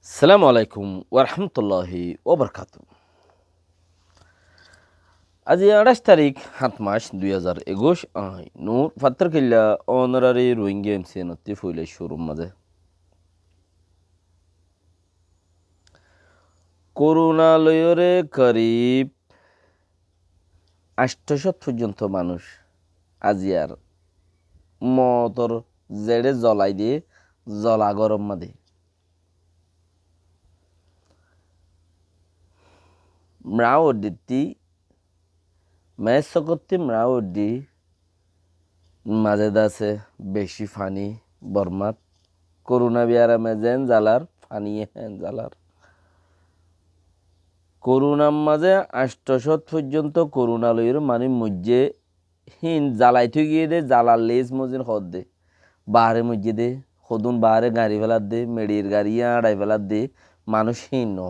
আসসালামু আলাইকুম ওরহমতুল্লাহি ওবরকাতু। আজ 28 তারিখ 7 মাস 2021 নূর ফাত্তর কিল্লা অনারারি রোহিঙ্গা এমসি নতি ফুইলে শোরুম মাঝে করুণালয়রে করিব 800 পর্যন্ত মানুষ আজিয়ার মতর জেড়ে জ্বলাই দিয়ে জ্বলা গরম মাদে ম্রাও দিতি মেস করতে ম্রাও দি মাঝে দাসে বেশি ফানি বর্মাত করুণা বিয়ারা মেজেন জালার ফানি হেন জালার করুণার মাঝে 800 পর্যন্ত করুণালয়ের মানে মধ্যে হিন জ্বালাই থুই গিয়ে দে জ্বালার লেজ মজিন হদ দে বাহারে মধ্যে দে সদুন বাহারে গাড়ি ফেলার দে মেডির গাড়ি আড়াই ফেলার দে মানুষ হীন ন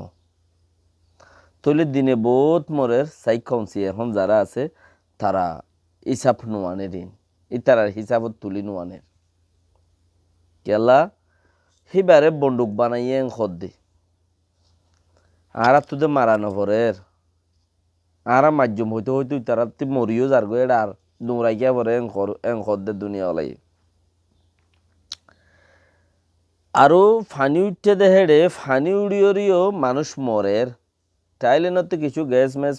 তৈলে দিনে বহুত মরের সাইকনসি এখন যারা আছে তারা হিসাব নোয়ানের ঋণ ইতারার হিসাবত তুলি নোয়ানের কেলা হিবারে বন্দুক বানাইয়ে হদ দে আর তুদে মারানো পরের আর মাধ্যম হইতে হইতে তারা মরিও যার গো আর দৌড়াইয়া পরে হদ দুনিয়া ওলাই আরো ফানি উঠতে দেহেড়ে ফানি উড়িয়রিও মানুষ মরের টাইলেনতে কিছু গ্যাস ম্যাস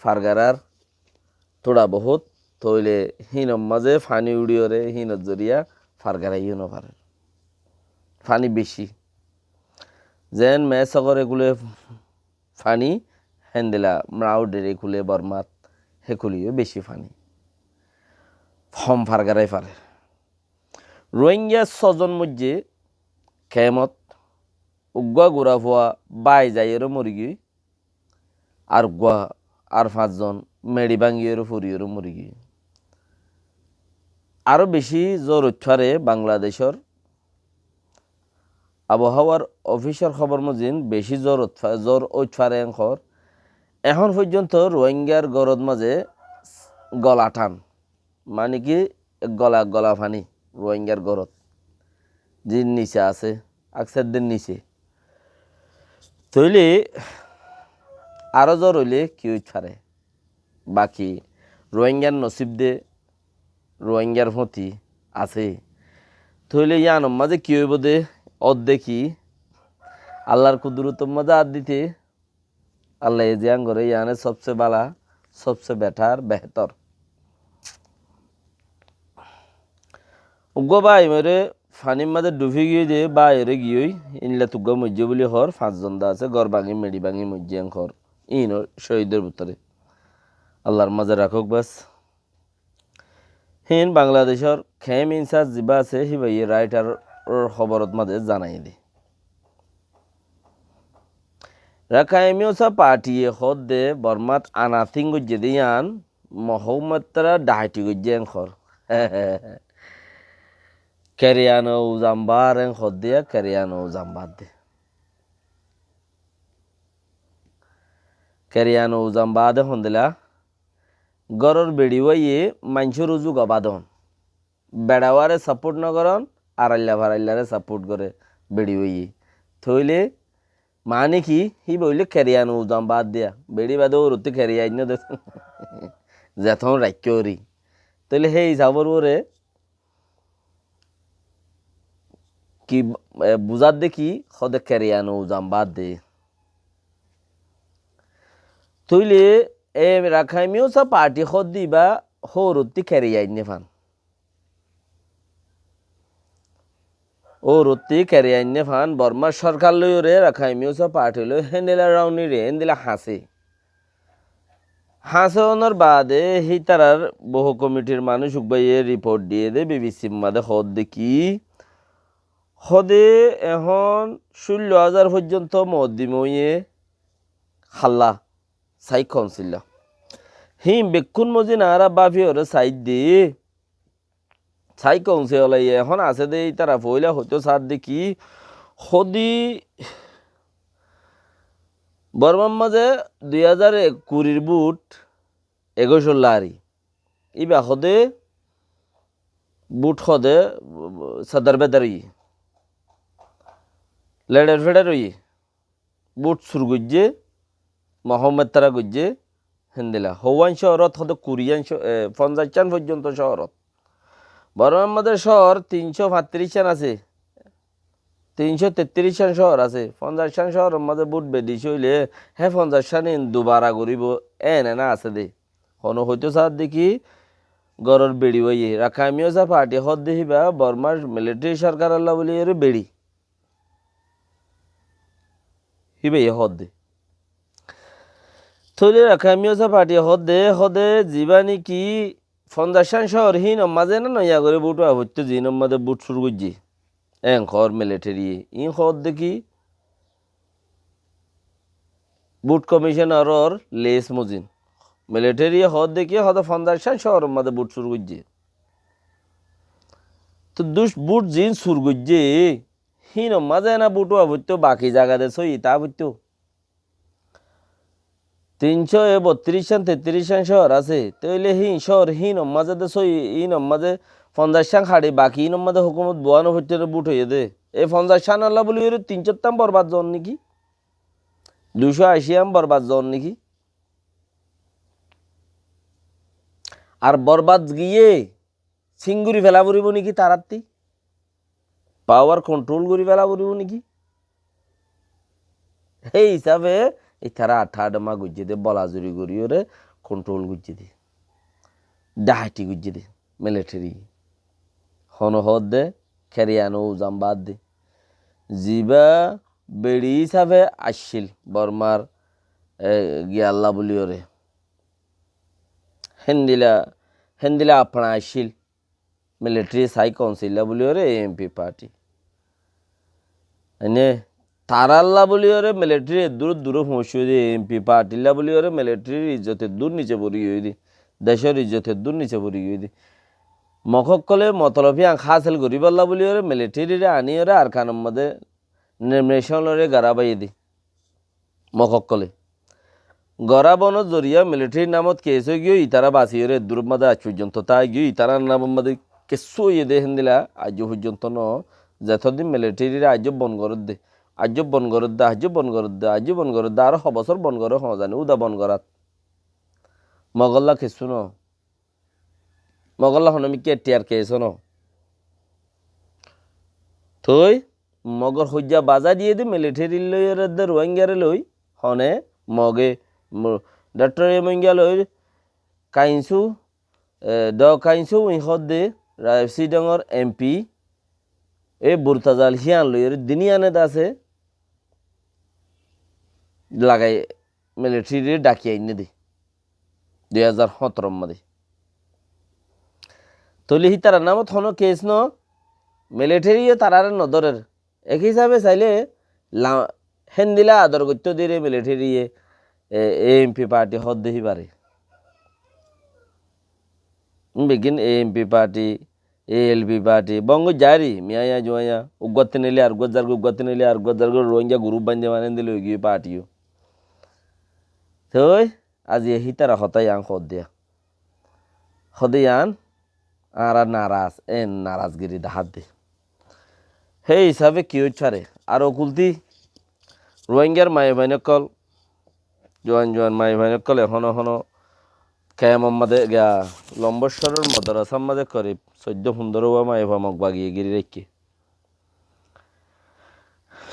ফারগারার তোড়া বহুত তৈলে হিনম মাঝে ফানি উড়িয়রে হিনত জরিয়া ফারগারাইও নপারে ফানি বেশি যেন ম্যাচ অগর এগুলো ফানি হ্যান্ডেলা ম্রাউ ডেরে খুলে বরমাত হেকুলিও বেশি ফানি ফম ফারগারাই পারে রোহিঙ্গা ছজন মধ্যে খেমত উগুয়া গুড়া ফুয়া বাই যাইয়েরও মরিগি আর গুয়া আর 5জন মেড়ি ভাঙ্গিয়েরও ফুরিয়েরও মরিগি আরও বেশি জ্বর উঠফারে বাংলাদেশের আবহাওয়ার অফিসের খবর মজিন বেশি জ্বর উঠফারে এখর এখন পর্যন্ত রোহিঙ্গার গরদ মাঝে গলা টান মানে কি গলা ফানি রোহিঙ্গার গরদ যে নিচে আছে আকসারদের নিচে তৈলে আরও জ্বর হইলে কি উঠফারে বাকি রোহিঙ্গার নসিব দে রোহিঙ্গার ফতি আছে তৈলে ইয়ানম মাঝে কি হইব দে দেখি আল্লাহর কুদরতম মাঝে আর দিতে আল্লাহ এ জিয়ান করে ইয়ানে সবচেয়ে বালা সবচেয়ে বেহতর উগ্র বাই মেরে ফানির মাঝে ডুবি গিয়ে যে বাইরে গিয়ে ইনলে তুগ্গা মজ্জে বলি হর 5জন দা আছে গড় ভাঙি মেডি ভাঙি মজ্জে হর ইন শহীদের ভিতরে আল্লাহর মাঝে রাখুক বাস হিন বাংলাদেশের খেম ইনচার্জ যিবা আছে সিবাই রাইটার খবরত মাঝে জানাই দি রাখাইমিওসা পার্টিয়ে হদ দে বর্মাত আনাথিং গজ্জে দিয়ান মহম্মদরা ডাহাইটি গজ্জে খর ক্যারিয়ানো জাম্বার হদ দিয়া ক্যারিয়ানো জাম্বার দে ক্যারিয়ানো জাম্বাদে হন্দিলা গরর বেড়ি ওয়ে মাঞ্চুর উজু গবাদন বেড়াওয়ারে সাপোর্ট নগরন আর আল্লাহ ভারাল্লারে সাপোর্ট করে বেড়ি ওয়ে থইলে মানে কি হি বললে ক্যারিয়ানো জাম্বাদ দিয়া বেড়ি বাদে ওরতে ক্যারিয়াই না দেখ যেথন রাখ্যরি তাহলে সেই হিসাবর ওরে কি বুঝার দেখি সদে ক্যারিয়ানো জাম্বাদ দে তৈলে এ রাখাইমিও সা পার্টি খদ দিবা হরতি ক্যারিয়াই নে ফান ও রত্তি ক্যারিয়াই নে ফান বর্মা সরকার লই রে রাখাইমিও সা পার্টি লই হেন্ডেলা রাউনি রে হেন্ডেলা হাসে ওনার বাদে হি তারার বহু কমিটির মানুষ উকবাইয়ে রিপোর্ট দিয়ে দে বিবিসির মাদে হদ দেখি হদে এখন 16,000 পর্যন্ত মদ্দিময়ে খাল্লা সাই কাউন্সিল হিম বেক্ষুন মজিন আরা বাফি ওরে সাইড দি সাই কাউন্সিল হলাই এখন আছে দে তারা পয়লা হইতো সার দেখি হদি বর্মার মাঝে 2020 বুট 21 লারি ইবা হদে বুট হদে সদর বেদারি লেডের ফেডের ওই বুট সুর গুজে মোহাম্মদ তারা গুজে হিন্দিলা হওয়ান শহরত হতো কুরিয়ান 50 পর্যন্ত শহরত বড় আমাদের শহর 335 আছে 333 শহর আছে 50 শহরের মধ্যে বুট বেদিস হইলে হ্যাঁ 50 দুবারা করিব এনে না আছে দে হন হইতো সার দেখি গরর বেড়ি বইয়ে রাখামিও সা পার্টি হদ দেখিবা বর্মার মিলিটারি সরকার আল্লাহ বলি এর বেড়ি হিবে হদ দে থইলে রাখামিও সা পার্টি হদে জীবানি কি 50 শহর হিন মাঝে না নয়া করে বুট হইতো জিন মাঝে বুট শুরু করছি খর মিলিটারি হদ দেখি বুট কমিশনারর লেস মজিন মিলিটারি হদ দেখি হদ 50 শহর মাঝে বুট শুরু করছি তো দুষ বুট জিন শুরু করছে হিন মাঝে না বুট হইতো বাকি জায়গাতে সই তা হইতো 332 শহর আছে তাইলে শহর মাঝে দে সই মাঝে 50 খাড়ি বাকি মাঝে হুকুমত বোয়ানো হইতে বুট হইয়ে দে এই 50 আল্লাহ বলি 300 বরবাদ জন নাকি 280 বরবাদ জন নাকি আর বরবাদ গিয়ে সিঙ্গুরি ফেলা পড়িব নাকি তারাত্তি পাওয়ার কন্ট্রোল করি ফেলা পড়িব নাকি সেই হিসাবে এই তারা আঠাডমা গুজিয়ে দে বলাজুরি করি ওরে কন্ট্রোল গুজিয়ে দে ডাহাটি গুজিয়ে দে মিলিটারি হনহদ দে খেরিয়ানো উজামবাদ দে জিবা বেড়ি হিসাবে আসছিল বর্মার গিয়াল্লা বলি ওরে হেন্দিলা আপনা আসছিল মিলিটারি সাই কাউন্সিলা বলি ওরে এমপি পার্টি এনে তারাল্লা বলি ওরে মিলিটারি দূর পৌঁছে দি এমপি পার্টিলা বলি ওরে মিলিটারির ইজ্জতের দূর নিচে পড়ি গিয়ে দি দেশের ইজ্জতের দূর নিচে পড়ি গিয়ে দি মখকলে মতলবি আঁক হাসিল করিবাল্লা বলি ওরে মিলিটারিরে আনি ওরে আর খানের মধ্যে নেশনরে গারা বাই দি মখকলে গড়া বনত জরিয়া মিলিটারি নামত কেস হয়ে গিয়ে ইতারা বাঁচি ওরে দূর মধ্যে আজ পর্যন্ত তাই গিয়ে ইতারার নামের মধ্যে কেসু ইয়ে দে হেন্দিলা আজ পর্যন্ত ন যতদিন মিলিটারিরে আজ বন করত দে আজ বন করত দে আজ বন করত দে আজ বন করত দে আর বছর বন করে জানি উদা বন করাত মগল্লা কেসু ন মগল্লা হনমি কে টিয়ার কেস ন থই মগর হজ্জা বাজা দিয়ে দি মিলিটারি লই রোহিঙ্গারে লই হনে মগে ডক্টর এমঙ্গা লই কাইনসু কাইনসু ইহদ দে সিডঙর এমপি এই বুরতাজাল হিয়ান লই দিনিয়ানে আছে লাগাই মিলিটারি ডাকি আইনে দে 2017 মধ্যে তলি হি তার নামত হনো কেস ন মিলিটারি তারার নদরের এক হিসাবে চাইলে হেন্দিলা আদর করতে দিয়ে মিলিটারি এমপি পার্টি হদ দেহি পারে বিগিন এমপি পার্টি এএলপি পার্টি বঙ্গ জারি মিয়া জুয়া উগতে নিলে আর গজার উগতে নিলে আর গজার রোহিঙ্গা গ্রুপ বান্ধে মানে দিলে গিয়ে পার্টিও তো আজ এহি তারা হতাই আং হদ দিয়া হদিয়ান আর নারাজ নারাজগিরি হাত দে সেই হিসাবে কি হচ্ছে আর অকুলতি রোহিঙ্গার মায়ে ভাইনকল জোয়ান মায়ে ভাইনকল এখনো কেম মাদে গা লম্বস্বরের মদরাসার মাঝে করে 14-15 মায়ে ভামক বাগিয়ে গিরি রেখে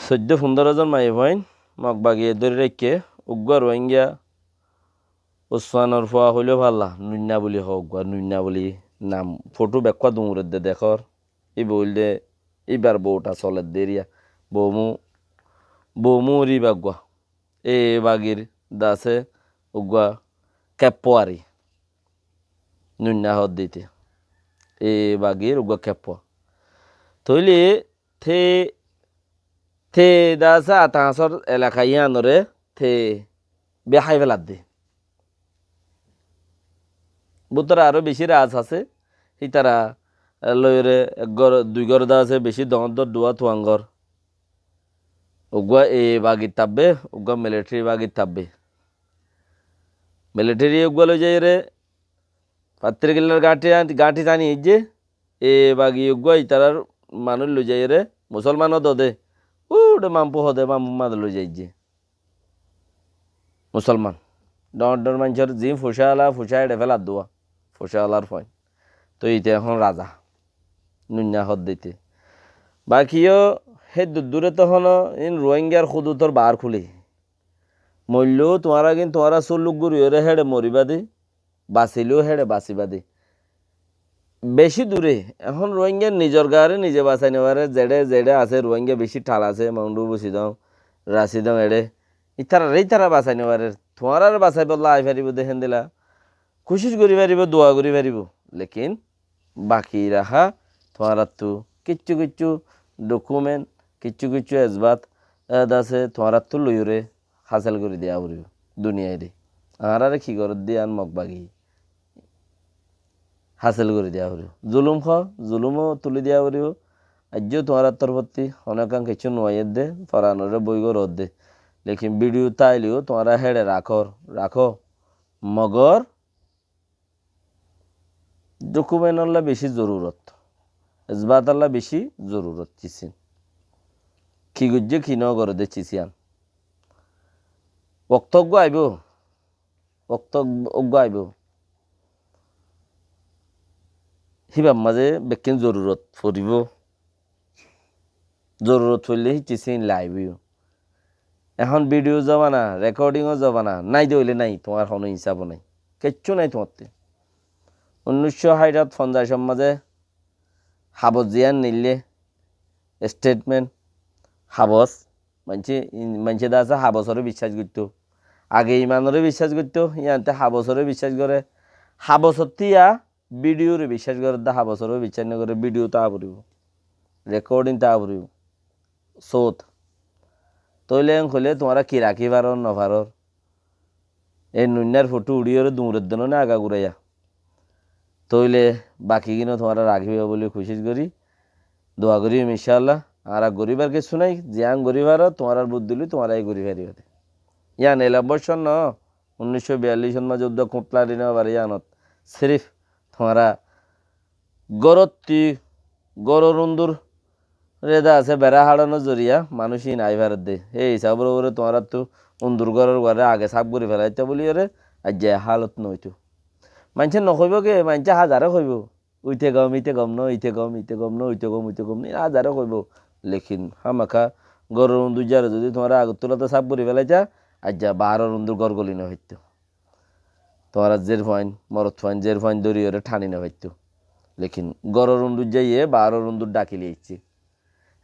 14-15 জন মায়ে ভাইন মগ বাগিয়ে ধরে রেখে উগ্র রোহিঙ্গা উসমানের ফুয়া হইলেও ভাল্লা নুন্না বলি হোক বা নুন্না বলি নাম ফটো ব্যাখ্যা দুমুরে দে দেখর এই বললে এইবার বউটা চলের দেরিয়া বৌমু রি বাগুয়া এ বাগির দাসে উগুয়া ক্যাপোয়ারি নুন্না হদ দিতে এ বাগির উগুয়া ক্যাপোয়া তৈলে থে থে দাসা আতাহাসর এলাকা ইয়ানরে থে বেহাই ফেলার দে বুতরা আরো বেশি রাজ আছে সি তারা লয়রে দুই ঘর দা আছে বেশি দর দুয়া থুয়াঙ্গর উগুয়া এ বাগির তাববে উগুয়া মিলিটারি বাগির তাববে মিলিটারি উগুয়া লই যাই রে পাত্রিকিলার গাঁঠি টানি যে এ বাগি উগুয়া ইতারার মানুষ লই যাই রে মুসলমানও দদে ওটা মাম্পু হদে মাম্পু মাদে লই যাই যে মুসলমান ডর মানুষের জি ফুসা এড়ে ফেলার দোয়া ফুসাওয়ালার ফয় তো এইটা এখন রাজা নুন্যা হদ দিতে বাকিও হে দূরে তখন ইন রোহিঙ্গার খুদুতর বার খুলি মরলেও তোমারা কিন্তু তোমারা চল্লুক গুড়িওরে হেডে মরিবা দে বাঁচিলেও হেডে বাঁচিবা দে বেশি দূরে এখন রোহিঙ্গার নিজের গাঁরে নিজে বাঁচাই নেবারে জেডে জেডে আছে রোহিঙ্গা বেশি ঠাল আছে মাউন্ডু বসি দাও রাশি দাও এড়ে ইতারা বাঁচাই নেবারে তোমার আর বাঁচাই বললা আই পারিব দেখেন দিলা কোশিশ করি পারিব দোয়া করি পারিব লেকিন বাকি রাখা তোমার তো কিচ্ছু কিচ্ছু ডকুমেন্ট কিচ্ছু কিচ্ছু এজবাত আছে তোমার তো লইরে হাসিল করে দেওয়া পড়িব দুনিয়ায় রে আর কি করে দিয়ে আন মগ বাগি হাসিল করে দেওয়া পড়িব জুলুমও তুলি দেওয়া পড়িব আজও তোমার তরফতি অনেকাং কিছু নোয়াইয়ের দে ফরানোরে বইগো রদ দে লেকিন ভিডিও তাইলেও তোমরা হেডে রাখো মগর ডকুমেন্ট আল্লাহ বেশি জরুরত এজবাত আল্লাহ বেশি জরুরত চিসিন কি গুজ্জে কি ন করে দে চিসিয়ান বক্তব্য আইব আইব হিবাব মাঝে বেকিন জরুরত ফুরিব জরুরত ফুরলে চিসিন লাইবিও এখন ভিডিও যাবা না রেকর্ডিংও যাবা না নাই দইলে নাই তোমার কোনো হিসাবও নাই কিচ্ছু নাই তোমারতে 1950 মাঝে হাবস জিয়ান নিলে স্টেটমেন্ট হাবস মানছে দা আছে হাবসরে বিশ্বাস করতো আগে ইমানরে বিশ্বাস করতো ইয়াতে হাবসরে বিশ্বাস করে হাবসতিয়া ভিডিওরে বিশ্বাস করে দা হাবসরে বিশ্বাস না করে ভিডিও তা পড়িব রেকর্ডিং তা পড়িব সৌত তইলে হলে তোমরা কি রাখি পারো নভারর এই নুন্যার ফটো উড়িয়ে দৌড়ের দিন না আগা ঘুরাইয়া তইলে বাকি কিনো তোমরা রাখিবে বলে খুশি করি দোয়া করি ইনশাআল্লাহ আর গরিবার কিছু নাই জিয়াং গরিবার তোমার বুদ্ধি তোমার এই গরিবারি হতে ইয়ান 11 বছর ন 1942 সন মাঝে যুদ্ধ কোটলারি না বাড়ি ইয়ানত সিরিফ তোমরা গররুন্দুর রেদা আছে বেড়া হাড়ানো জরিয়া মানুষই নাই ভারত দে এই হিসাবের উপরে তোমার তো উন্দুর ঘরের ঘরে আগে সাপ করে ফেলাইতে বলি ওরে আর যে হালত নইতো মানুষে নকইব কে মানুষে হাজারে কইব ইতে গম ন ইতে গম নি হাজারে কইব লেকিন হামাখা গরর উন্দুর যারে যদি তোমার আগর তোলাতে সাপ করে ফেলাইতা আর যা 12 উন্দুর ঘর গলি না হইতো তোমার জের ফাইন মরত ফাইন জের ফাইন দড়ি ওরে ঠানি না হইতো লেকিন গরর উন্দুর যাইয়ে 12 উন্দুর ডাকি লিয়েছি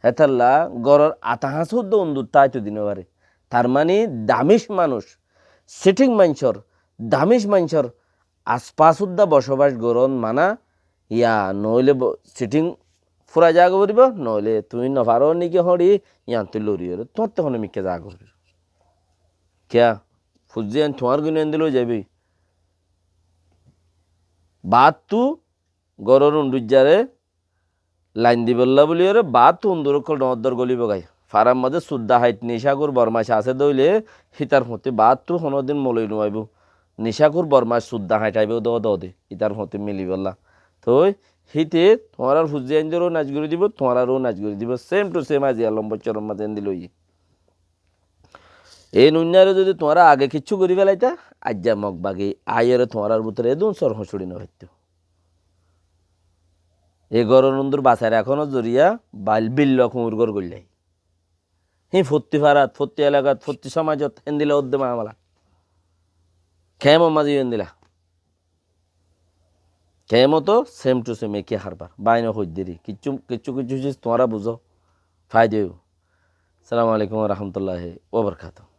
হেতাল্লা গরর আতাহাসুদ্ধ উন্দুর তাইতো দিনে পারে তার মানে দামিশ মানুষ সিটিং মানুষর দামিশ মানুষর আশপাশুদ্ধা বসবাস গরন মানা ইয়া নইলে সিটিং ফুরা জাগা করিব নইলে তুই নভারো নিকে হরি ইয়ান তুই লড়িয়ে তোর তখন মিকে জাগা করিব কিয়া ফুজিয়ান তোমার গুণ দিলেও যাবি বাদ তু গরর উন্দুজারে লাইন দিবল্লা বলি ওরে বাদ তু উন্দুর নদর গলিব গাই ফারাম মাঝে সুদ্দা হাইট নিশাকুর বরমাস আছে দইলে হিতার মতে বাদ তু হনদিন মলই নুয়াইব নিশাকুর বরমাস সুদ্দা হাইট আইব দে হিতার মতে মিলি বললা তো হিতে তোমার আর ফুজিয়ানদেরও নাচ করে দিব তোমার আরও নাচ করে দিব সেম টু সেম আজি আলম বচ্চরম মাঝে দিল এই নুন্যারে যদি তোমরা আগে কিচ্ছু করি ফেলাইতা আজ্জা মগ বাগে আয়ের তোমার ভিতরে এদুন সর হসুড়ি না হইতো এই গরনন্দুর বাসার এখনো জড়িয়া বিল্ল কুমুরগর গড়লাই ফত্তি ফারাত ফত্তি এলাকাত ফত্তি সমাজত হেন দিলা উদ্যমা আমলা খেমো মাঝি হেন দিলা খেমো তো সেম টু সেম একে হারবার বাইন হইদেরি কিচ্ছু কিচ্ছু কিচ্ছু তোমরা বুঝো ফায়দে। আসসালামু আলাইকুম রহমতুল্লাহ ওবরকাতুহ।